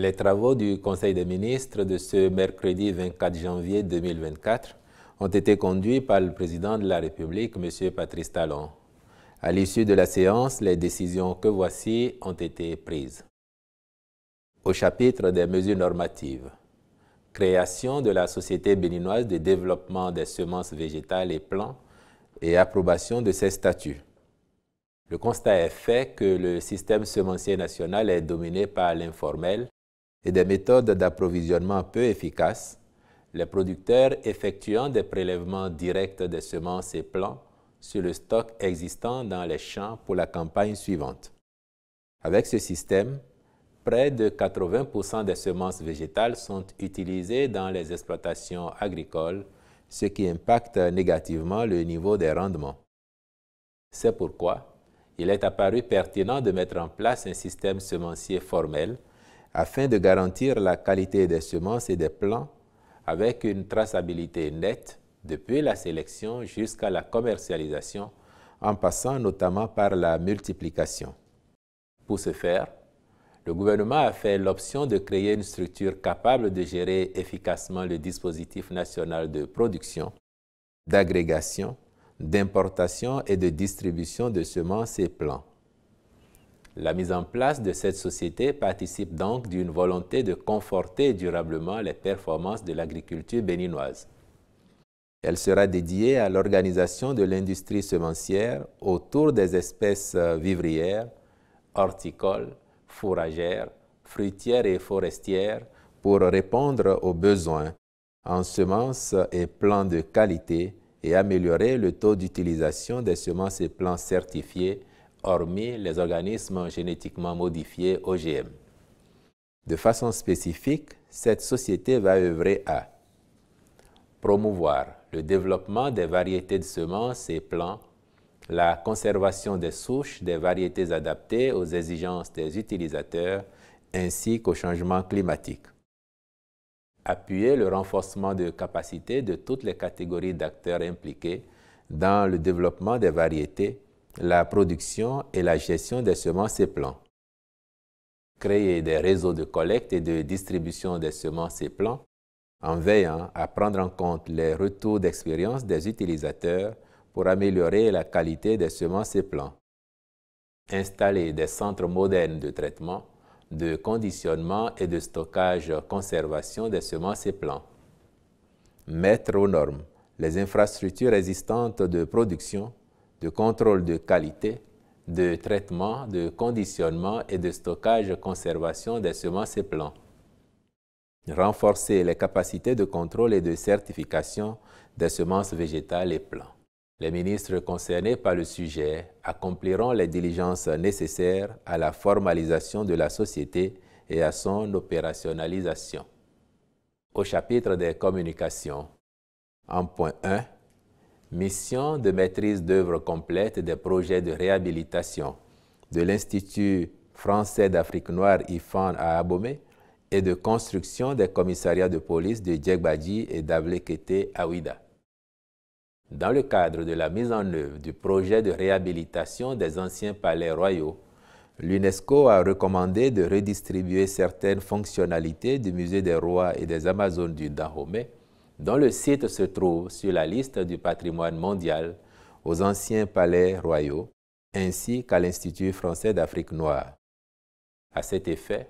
Les travaux du Conseil des ministres de ce mercredi 24 janvier 2024 ont été conduits par le président de la République, M. Patrice Talon. À l'issue de la séance, les décisions que voici ont été prises. Au chapitre des mesures normatives, création de la Société béninoise de développement des semences végétales et plants et approbation de ses statuts. Le constat est fait que le système semencier national est dominé par l'informel et des méthodes d'approvisionnement peu efficaces, les producteurs effectuant des prélèvements directs des semences et plants sur le stock existant dans les champs pour la campagne suivante. Avec ce système, près de 80% des semences végétales sont utilisées dans les exploitations agricoles, ce qui impacte négativement le niveau des rendements. C'est pourquoi il est apparu pertinent de mettre en place un système semencier formel afin de garantir la qualité des semences et des plants avec une traçabilité nette depuis la sélection jusqu'à la commercialisation, en passant notamment par la multiplication. Pour ce faire, le gouvernement a fait l'option de créer une structure capable de gérer efficacement le dispositif national de production, d'agrégation, d'importation et de distribution de semences et plants. La mise en place de cette société participe donc d'une volonté de conforter durablement les performances de l'agriculture béninoise. Elle sera dédiée à l'organisation de l'industrie semencière autour des espèces vivrières, horticoles, fourragères, fruitières et forestières pour répondre aux besoins en semences et plants de qualité et améliorer le taux d'utilisation des semences et plants certifiés hormis les organismes génétiquement modifiés OGM. De façon spécifique, cette société va œuvrer à promouvoir le développement des variétés de semences et plants, la conservation des souches des variétés adaptées aux exigences des utilisateurs ainsi qu'au changement climatique. Appuyer le renforcement de capacités de toutes les catégories d'acteurs impliqués dans le développement des variétés, la production et la gestion des semences et plants. Créer des réseaux de collecte et de distribution des semences et plants en veillant à prendre en compte les retours d'expérience des utilisateurs pour améliorer la qualité des semences et plants. Installer des centres modernes de traitement, de conditionnement et de stockage-conservation des semences et plants. Mettre aux normes les infrastructures existantes de production, de contrôle de qualité, de traitement, de conditionnement et de stockage-conservation des semences et plants. Renforcer les capacités de contrôle et de certification des semences végétales et plants. Les ministres concernés par le sujet accompliront les diligences nécessaires à la formalisation de la société et à son opérationnalisation. Au chapitre des communications, en point 1, mission de maîtrise d'œuvre complète des projets de réhabilitation de l'Institut français d'Afrique noire IFAN à Abomey et de construction des commissariats de police de Djegbadji et d'Avlekete à Ouida. Dans le cadre de la mise en œuvre du projet de réhabilitation des anciens palais royaux, l'UNESCO a recommandé de redistribuer certaines fonctionnalités du Musée des Rois et des Amazones du Dahomey, dont le site se trouve sur la liste du patrimoine mondial, aux anciens palais royaux, ainsi qu'à l'Institut français d'Afrique noire. À cet effet,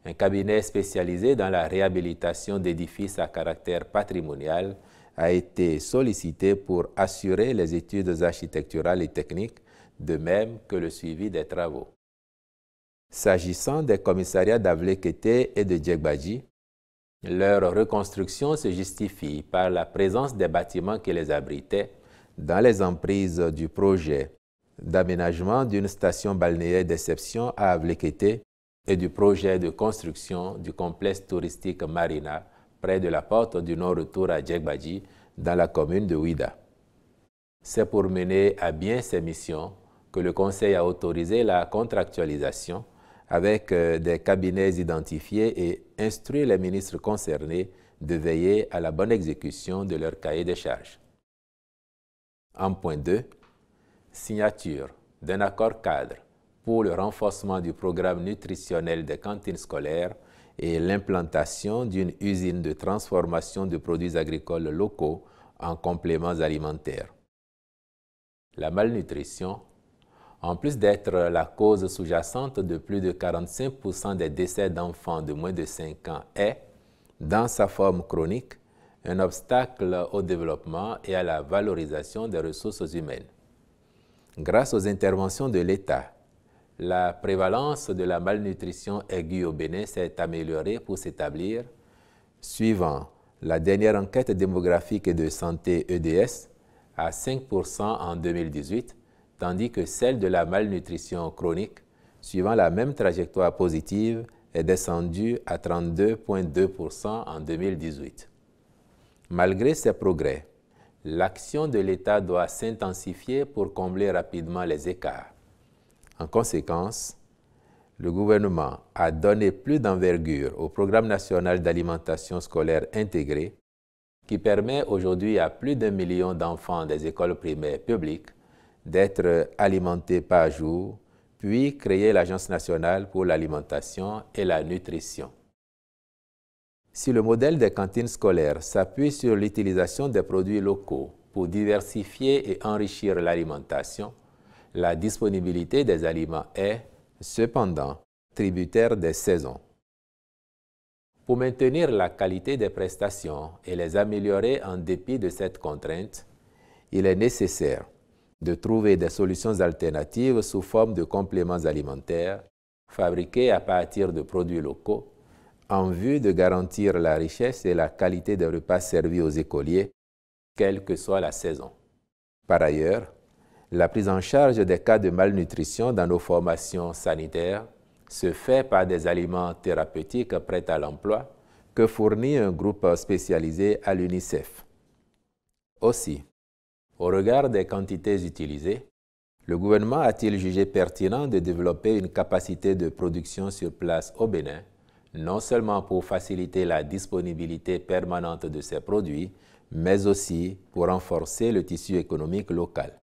un cabinet spécialisé dans la réhabilitation d'édifices à caractère patrimonial a été sollicité pour assurer les études architecturales et techniques, de même que le suivi des travaux. S'agissant des commissariats d'Avlekete et de Djegbadji, leur reconstruction se justifie par la présence des bâtiments qui les abritaient dans les emprises du projet d'aménagement d'une station balnéaire d'exception à Avlekete et du projet de construction du complexe touristique Marina près de la porte du non-retour à Djegbadji dans la commune de Ouida. C'est pour mener à bien ces missions que le Conseil a autorisé la contractualisation avec des cabinets identifiés et instruit les ministres concernés de veiller à la bonne exécution de leur cahier de charges. En point 2, signature d'un accord cadre pour le renforcement du programme nutritionnel des cantines scolaires et l'implantation d'une usine de transformation de produits agricoles locaux en compléments alimentaires. La malnutrition, en plus d'être la cause sous-jacente de plus de 45% des décès d'enfants de moins de 5 ans, est, dans sa forme chronique, un obstacle au développement et à la valorisation des ressources humaines. Grâce aux interventions de l'État, la prévalence de la malnutrition aiguë au Bénin s'est améliorée pour s'établir, suivant la dernière enquête démographique et de santé EDS, à 5% en 2018, tandis que celle de la malnutrition chronique, suivant la même trajectoire positive, est descendue à 32,2% en 2018. Malgré ces progrès, l'action de l'État doit s'intensifier pour combler rapidement les écarts. En conséquence, le gouvernement a donné plus d'envergure au Programme national d'alimentation scolaire intégrée, qui permet aujourd'hui à plus d'1 million d'enfants des écoles primaires publiques d'être alimentés par jour, puis créer l'Agence nationale pour l'alimentation et la nutrition. Si le modèle des cantines scolaires s'appuie sur l'utilisation des produits locaux pour diversifier et enrichir l'alimentation, la disponibilité des aliments est, cependant, tributaire des saisons. Pour maintenir la qualité des prestations et les améliorer en dépit de cette contrainte, il est nécessaire de trouver des solutions alternatives sous forme de compléments alimentaires fabriqués à partir de produits locaux en vue de garantir la richesse et la qualité des repas servis aux écoliers, quelle que soit la saison. Par ailleurs, la prise en charge des cas de malnutrition dans nos formations sanitaires se fait par des aliments thérapeutiques prêts à l'emploi que fournit un groupe spécialisé à l'UNICEF. Aussi, au regard des quantités utilisées, le gouvernement a-t-il jugé pertinent de développer une capacité de production sur place au Bénin, non seulement pour faciliter la disponibilité permanente de ces produits, mais aussi pour renforcer le tissu économique local.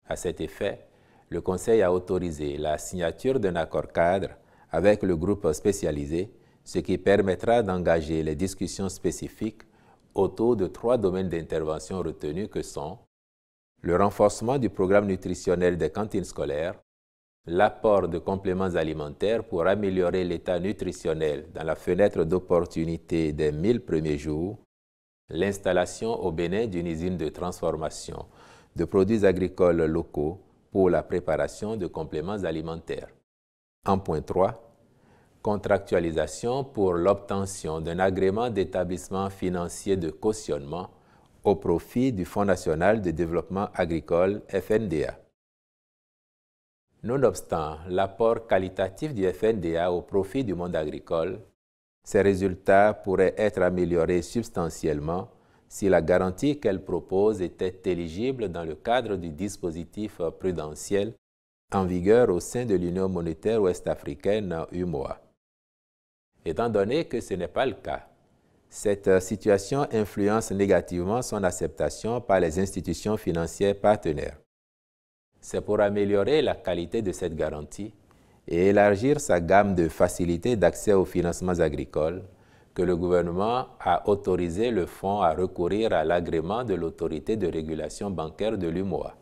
À cet effet, le Conseil a autorisé la signature d'un accord cadre avec le groupe spécialisé, ce qui permettra d'engager les discussions spécifiques autour de 3 domaines d'intervention retenus que sont le renforcement du programme nutritionnel des cantines scolaires, l'apport de compléments alimentaires pour améliorer l'état nutritionnel dans la fenêtre d'opportunité des 1000 premiers jours, l'installation au Bénin d'une usine de transformation de produits agricoles locaux pour la préparation de compléments alimentaires. En point 3, contractualisation pour l'obtention d'un agrément d'établissement financier de cautionnement au profit du Fonds national de développement agricole FNDA. Nonobstant l'apport qualitatif du FNDA au profit du monde agricole, ces résultats pourraient être améliorés substantiellement si la garantie qu'elle propose était éligible dans le cadre du dispositif prudentiel en vigueur au sein de l'Union monétaire ouest-africaine UMOA. Étant donné que ce n'est pas le cas, cette situation influence négativement son acceptation par les institutions financières partenaires. C'est pour améliorer la qualité de cette garantie et élargir sa gamme de facilités d'accès aux financements agricoles que le gouvernement a autorisé le fonds à recourir à l'agrément de l'autorité de régulation bancaire de l'UMOA.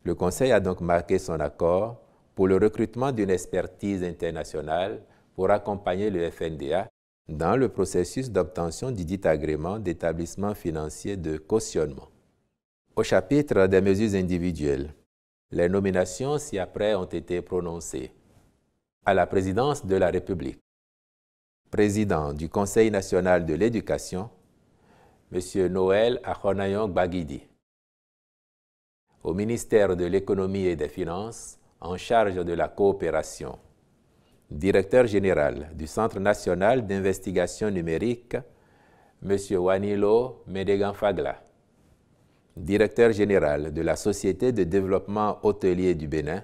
Le Conseil a donc marqué son accord pour le recrutement d'une expertise internationale pour accompagner le FNDA dans le processus d'obtention du dit agrément d'établissement financier de cautionnement. Au chapitre des mesures individuelles, les nominations ci-après ont été prononcées. À la présidence de la République, président du Conseil national de l'éducation, M. Noël Akhonayon Gbagidi. Au ministère de l'Économie et des Finances, en charge de la coopération, directeur général du Centre national d'investigation numérique, M. Wanilo Medegan-Fagla. Directeur général de la Société de développement hôtelier du Bénin,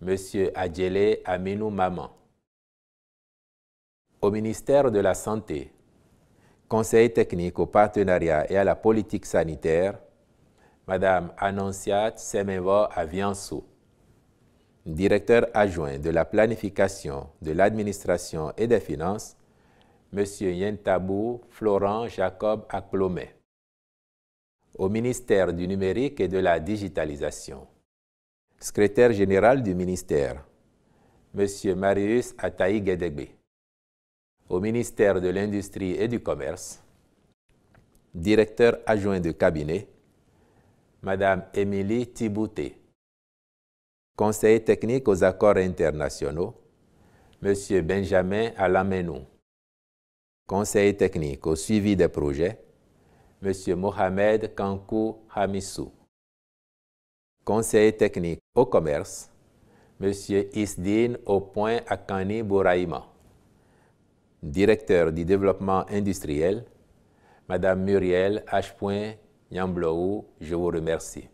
M. Adjele Aminou Maman. Au ministère de la Santé, conseil technique au partenariat et à la politique sanitaire, Mme Annonciate Semenvo Aviansou. Directeur adjoint de la planification, de l'administration et des finances, M. Yentabou Florent Jacob Akplomé. Au ministère du numérique et de la digitalisation, secrétaire général du ministère, M. Marius Ataï Guédégbé. Au ministère de l'Industrie et du Commerce, directeur adjoint de cabinet, Mme Émilie Thibouté. Conseiller technique aux accords internationaux, M. Benjamin Alamenou. Conseiller technique au suivi des projets, M. Mohamed Kankou Hamissou. Conseiller technique au commerce, M. Isdine Opoint Akani Bouraïma. Directeur du développement industriel, Mme Muriel H. Nyambloou, je vous remercie.